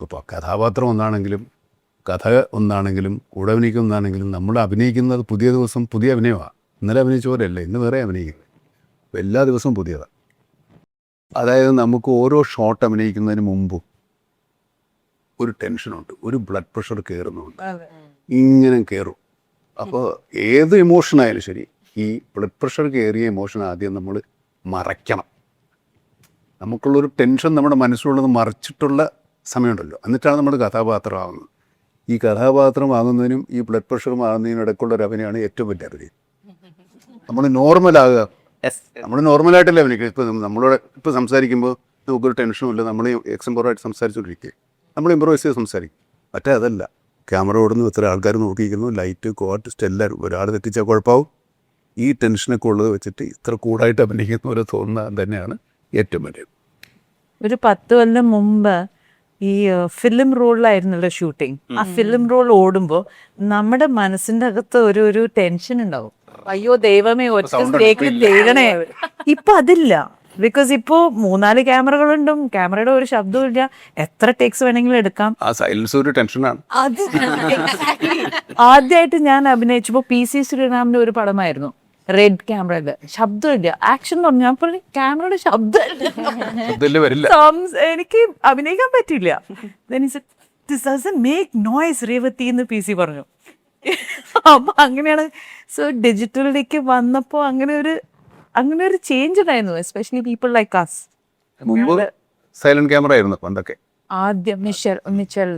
ഇപ്പോൾ കഥാപാത്രം ഒന്നാണെങ്കിലും കഥ ഒന്നാണെങ്കിലും കൂടെ അഭിനയിക്കുന്ന ഒന്നാണെങ്കിലും നമ്മൾ അഭിനയിക്കുന്നത് പുതിയ ദിവസം പുതിയ അഭിനയമാണ്. ഇന്നലെ അഭിനയിച്ച പോലെയല്ല, ഇന്ന് വേറെ അഭിനയിക്കുന്നത്. അപ്പോൾ എല്ലാ ദിവസവും പുതിയതാണ്. അതായത് നമുക്ക് ഓരോ ഷോട്ട് അഭിനയിക്കുന്നതിന് മുമ്പും ഒരു ടെൻഷനുണ്ട്, ഒരു ബ്ലഡ് പ്രഷർ കയറുന്നുണ്ട്, ഇങ്ങനെ കയറും. അപ്പോൾ ഏത് ഇമോഷനായാലും ശരി, ഈ ബ്ലഡ് പ്രഷർ കയറിയ ഇമോഷൻ ആദ്യം നമ്മൾ മറയ്ക്കണം. നമുക്കുള്ളൊരു ടെൻഷൻ നമ്മുടെ മനസ്സിലുള്ളത് മറിച്ചിട്ടുള്ള സമയമുണ്ടല്ലോ, എന്നിട്ടാണ് നമ്മൾ കഥാപാത്രമാകുന്നത്. ഈ കഥാപാത്രം ആകുന്നതിനും ഈ ബ്ലഡ് പ്രഷറും ആകുന്നതിനും ഇടയ്ക്കുള്ള ഒരു അഭിനയമാണ് ഏറ്റവും വലിയ അഭിനയം. നമ്മൾ നോർമലാകുക, നമ്മൾ നോർമലായിട്ടല്ലേ അഭിനയിക്കുക. ഇപ്പോൾ നമ്മളോട് ഇപ്പോൾ സംസാരിക്കുമ്പോൾ നമുക്കൊരു ടെൻഷനും ഇല്ല, നമ്മൾ എക്സംപോറായിട്ട് സംസാരിച്ചുകൊണ്ടിരിക്കുക, നമ്മൾ ഇമ്പ്രവൈസ് ചെയ്ത് സംസാരിക്കും. മറ്റേ അതല്ല, ക്യാമറ ഓടുന്നു, ഇത്ര ആൾക്കാർ നോക്കിയിരിക്കുന്നു, ലൈറ്റ് കോർട്ടിസ്റ്റ് എല്ലാവരും, ഒരാൾ തെറ്റിച്ചാൽ കുഴപ്പമാവും. ഈ ടെൻഷനൊക്കെ ഉള്ളത് വെച്ചിട്ട് ഇത്ര കൂടായിട്ട് അഭിനയിക്കുന്ന പോലെ തോന്നുന്നത് തന്നെയാണ് ഏറ്റവും വലിയത്. ഒരു 10 കൊല്ലം മുമ്പ് ഈ ഫിലിം റോളിലായിരുന്നല്ലോ ഷൂട്ടിങ്. ആ ഫിലിം റോൾ ഓടുമ്പോൾ നമ്മുടെ മനസ്സിന്റെ അകത്ത് ഒരു ടെൻഷൻ ഉണ്ടാവും. അയ്യോ ദൈവമേ, ഒറ്റ ടേക്കിൽ ചെയ്യണേ. ഇപ്പൊ അതില്ല. ബിക്കോസ് ഇപ്പോ 3-4 ക്യാമറകളുണ്ടും, ക്യാമറയുടെ ഒരു ശബ്ദവും ഇല്ല, എത്ര ടേക്സ് വേണമെങ്കിലും എടുക്കാം. ആ സൈലൻസ് ഒരു ടെൻഷനാണ്. അത് ആദ്യമായിട്ട് ഞാൻ അഭിനയിച്ചപ്പോ PC ശ്രീറാമിന്റെ ഒരു പടമായിരുന്നു, റെഡ് ക്യാമറയില് ശബ്ദമില്ല, ആക്ഷൻ എന്ന് പറഞ്ഞു. ഞാൻ പറഞ്ഞു ക്യാമറയുടെ ശബ്ദം വരില്ല, എനിക്ക് അഭിനയിക്കാൻ പറ്റില്ല. This doesn't make noise, Revathi എന്ന് PC പറഞ്ഞു. അപ്പൊ അങ്ങനെയാണ്. സോ ഡിജിറ്റലിലേക്ക് വന്നപ്പോ അങ്ങനെ ഒരു ചേഞ്ച് ഉണ്ടായിരുന്നു, എസ്പെഷ്യലി പീപ്പിൾ ലൈക്ക് അസ്. മുമ്പ് സൈലന്റ് ക്യാമറ ആയിരുന്നു പണ്ടൊക്കെ. ആദ്യം മിച്ചൽ